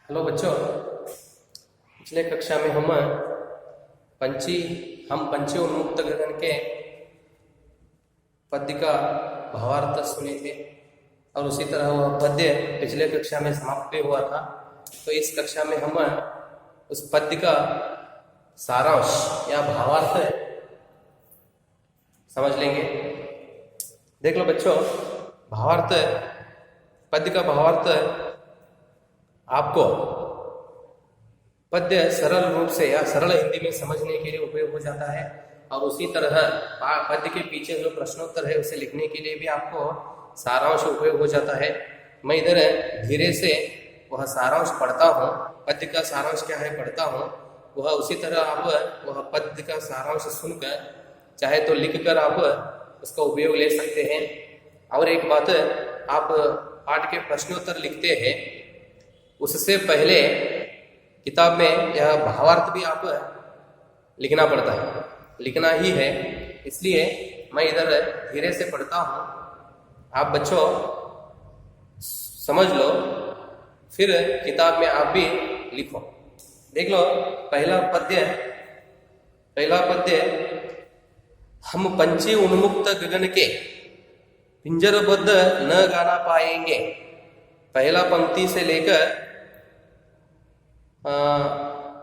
Hello बच्चों, पिछले कक्षा में हम पंछी उन्मुक्त गगन के पद्य का भावार्थ सुने थे और उसी तरह वह पद्य पिछले कक्षा में समाप्त भी हुआ था। तो इस कक्षा में हम उस पद्य का सारांश या भावार्थ समझ लेंगे। देख लो बच्चों, पद्य का भावार्थ आपको पद्य सरल रूप से या सरल हिंदी में समझने के लिए उपयोग हो जाता है और उसी तरह पद्य के पीछे जो प्रश्नोत्तर है उसे लिखने के लिए भी आपको सारांश उपयोग हो जाता है। मैं इधर धीरे से वह सारांश पढ़ता हूँ, पद्य का सारांश क्या है पढ़ता हूँ, वह उसी तरह आप वह पद्य का सारांश सुनकर चाहे तो लिखकर आप उसका उपयोग ले सकते हैं। और एक बात, आप पाठ के प्रश्नोत्तर लिखते हैं उससे पहले किताब में यह भावार्थ भी आप लिखना पड़ता है, लिखना ही है। इसलिए मैं इधर धीरे से पढ़ता हूँ, आप बच्चों समझ लो, फिर किताब में आप भी लिखो। देख लो पहला पद्य, हम पंछी उन्मुक्त गगन के पिंजरबद्ध न गाना पाएंगे। पहला पंक्ति से लेकर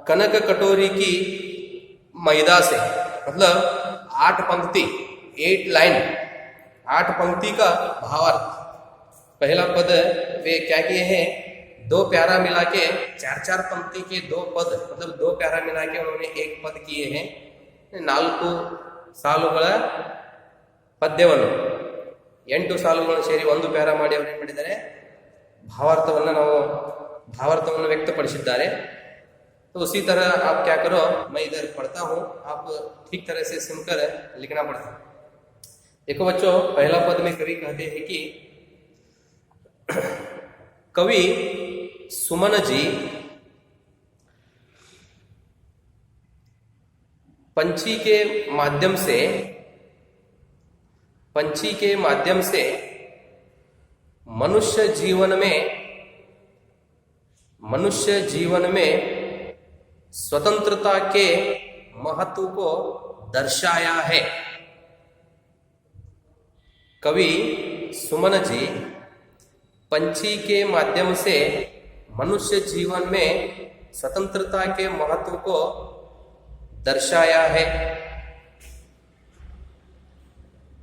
कनक कटोरी की मैदा से, मतलब 8 पंक्ति 8 लाइन 8 पंक्ति का भावार्थ। पहला पद वे क्या किए हैं, 2 प्यारा मिला के 4 पंक्ति के 2 पद, मतलब 2 प्यारा मिला के उन्होंने 1 पद किए हैं। 4 ಸಾಲುಗಳ ಪದ್ಯವನ್ನು 8 ಸಾಲುಗಳನ್ನು ಸೇರಿ 1 ಪ್ಯಾರಾ ಮಾಡಿ ಅವರು ಏನು ಮಾಡಿದ್ದಾರೆ, ಭಾವಾರ್ಥವನ್ನು ವ್ಯಕ್ತಪಡಿಸಿದ್ದಾರೆ। तो उसी तरह आप क्या करो, मैं इधर पढ़ता हूँ, आप ठीक तरह से सुनकर लिखना पड़ता है। देखो बच्चों, पहला पद में कवि कहते हैं कि कवि सुमन जी पंछी के माध्यम से मनुष्य जीवन में स्वतंत्रता के महत्व को दर्शाया है। कवि सुमन जी पंछी के माध्यम से मनुष्य जीवन में स्वतंत्रता के महत्व को दर्शाया है।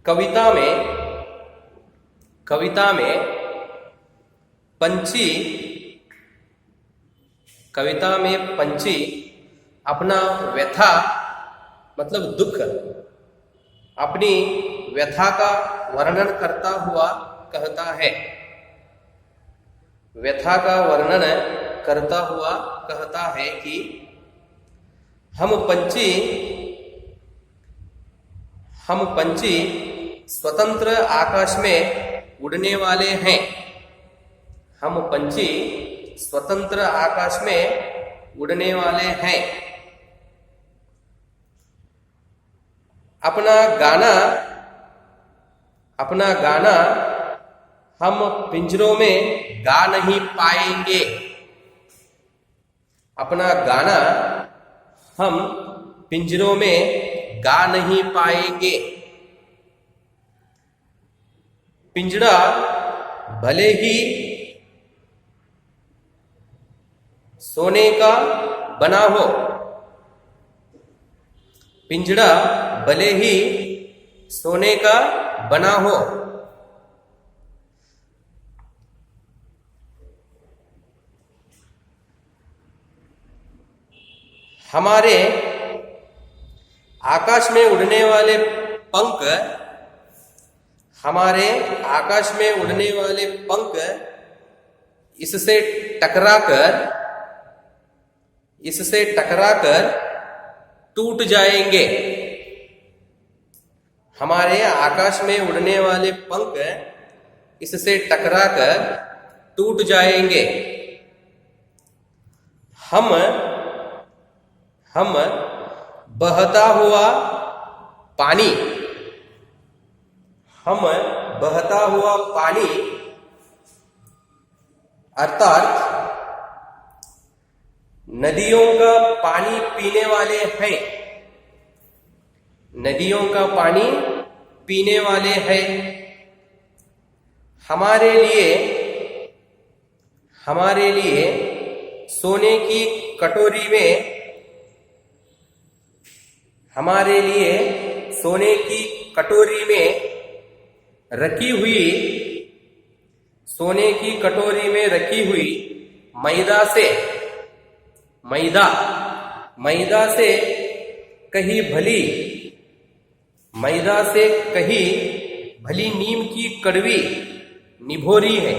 कविता में पंछी अपना व्यथा, मतलब दुख, अपनी व्यथा का वर्णन करता हुआ कहता है। व्यथा का वर्णन करता हुआ कहता है कि हम पंछी स्वतंत्र आकाश में उड़ने वाले हैं। हम पंछी स्वतंत्र आकाश में उड़ने वाले हैं। अपना गाना हम पिंजरों में गा नहीं पाएंगे। अपना गाना हम पिंजरों में गा नहीं पाएंगे। पिंजड़ा भले ही सोने का बना हो, पिंजड़ा भले ही सोने का बना हो, हमारे आकाश में उड़ने वाले पंख इससे टकराकर टूट जाएंगे। हमारे आकाश में उड़ने वाले पंख इससे टकराकर टूट जाएंगे। हम बहता हुआ पानी अर्थात नदियों का पानी पीने वाले हैं, नदियों का पानी पीने वाले हैं। हमारे लिए सोने की कटोरी में, हमारे लिए सोने की कटोरी में रखी हुई, सोने की कटोरी में रखी हुई मैदा से कहीं भली, मैदा से कहीं भली नीम की कड़वी निभोरी है,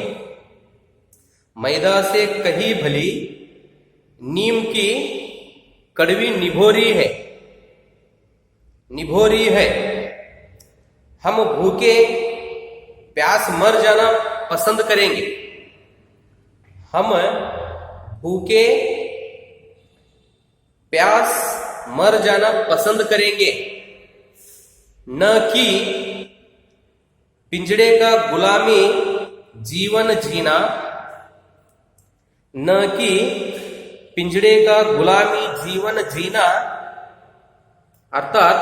मैदा से कहीं भली नीम की कड़वी निभोरी है। हम भूखे प्यास मर जाना पसंद करेंगे, हम भूखे प्यास मर जाना पसंद करेंगे, न कि पिंजड़े का गुलामी जीवन जीना, न कि पिंजड़े का गुलामी जीवन जीना। अर्थात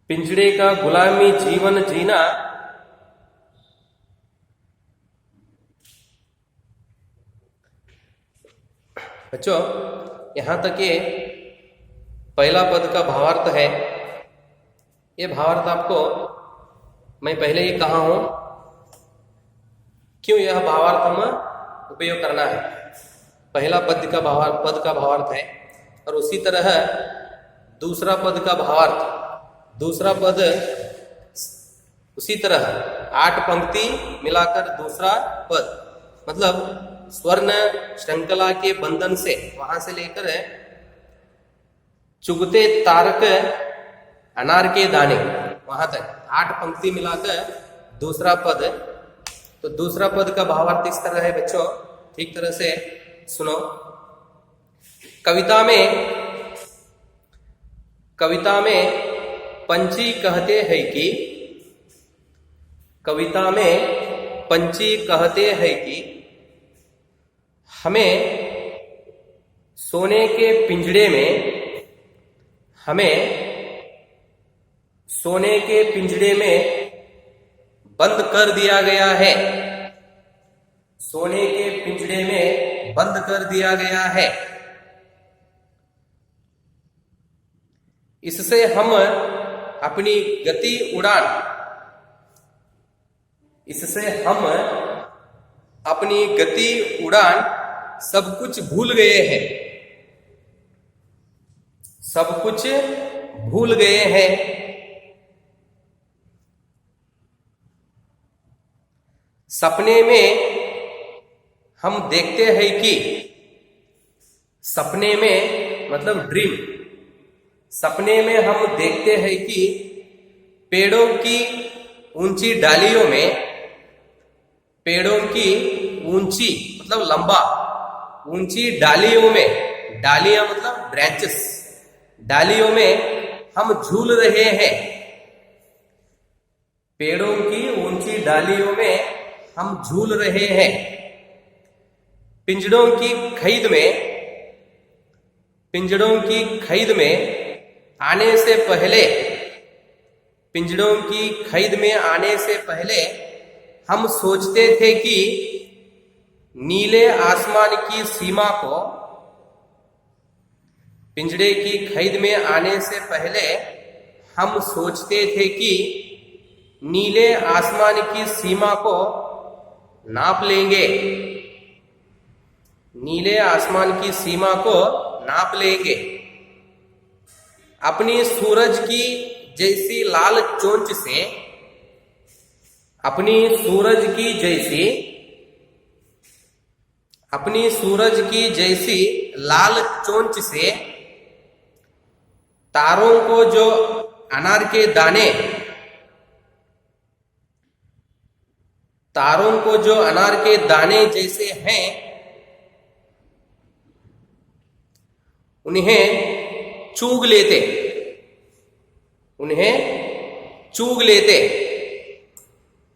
पिंजड़े का गुलामी जीवन जीना बच्चों, यहां तक ये पहला पद का भावार्थ है। ये भावार्थ आपको मैं पहले ही कहा हूं, क्यों यह भावार्थ हम उपयोग करना है। पहला पद का भावार्थ है, और उसी तरह दूसरा पद का भावार्थ, दूसरा पद उसी तरह 8 पंक्ति मिलाकर दूसरा पद, मतलब स्वर्ण श्रृंखला के बंधन से वहां से लेकर चुगते तारक अनार के दाने वहां तक 8 पंक्ति मिलाकर दूसरा पद। तो दूसरा पद का भावार्थ इस तरह है बच्चों, ठीक तरह से सुनो। कविता में पंछी कहते हैं कि, कविता में पंछी कहते हैं कि हमें सोने के पिंजड़े में, हमें सोने के पिंजड़े में बंद कर दिया गया है, सोने के पिंजड़े में बंद कर दिया गया है। इससे हम अपनी गति उड़ान, इससे हम अपनी गति उड़ान सब कुछ भूल गए हैं, सब कुछ भूल गए हैं। सपने में हम देखते हैं कि, सपने में मतलब ड्रीम, सपने में हम देखते हैं कि पेड़ों की ऊंची डालियों में, पेड़ों की ऊंची मतलब लंबा, ऊंची डालियों में, डालियां मतलब ब्रांचेस, डालियों में हम झूल रहे हैं, पेड़ों की ऊंची डालियों में हम झूल रहे हैं। पिंजड़ों की खैद में, पिंजड़ों की खैद में आने से पहले, पिंजड़ों की खैद में आने से पहले हम सोचते थे कि नीले आसमान की सीमा को, पिंजड़े की खैद में आने से पहले हम सोचते थे कि नीले आसमान की सीमा को नाप लेंगे, नीले आसमान की सीमा को नाप लेंगे। अपनी सूरज की जैसी लाल चोंच से, अपनी सूरज की जैसी, अपनी सूरज की जैसी लाल चोंच से तारों को जो अनार के दाने, तारों को जो अनार के दाने जैसे हैं, उन्हें चूग लेते, उन्हें चूग लेते।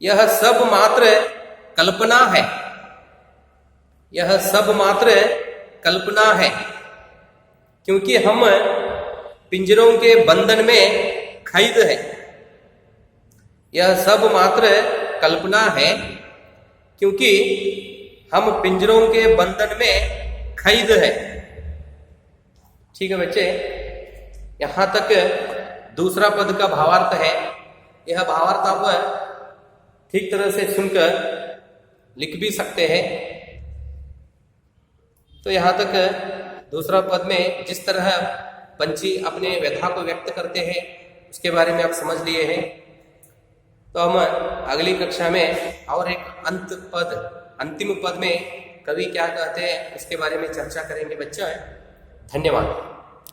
यह सब मात्र कल्पना है, यह सब मात्र कल्पना है, क्योंकि हम पिंजरों के बंधन में कैद है। यह सब मात्र कल्पना है, क्योंकि हम पिंजरों के बंधन में कैद है। ठीक है बच्चे, यहां तक दूसरा पद का भावार्थ है। यह भावार्थ आप ठीक तरह से सुनकर लिख भी सकते हैं। तो यहां तक दूसरा पद में जिस तरह पंछी अपने व्यथा को व्यक्त करते हैं उसके बारे में आप समझ लिए हैं। तो हम अगली कक्षा में और एक अंतिम पद में कवि क्या कहते हैं उसके बारे में चर्चा करेंगे बच्चा। धन्यवाद।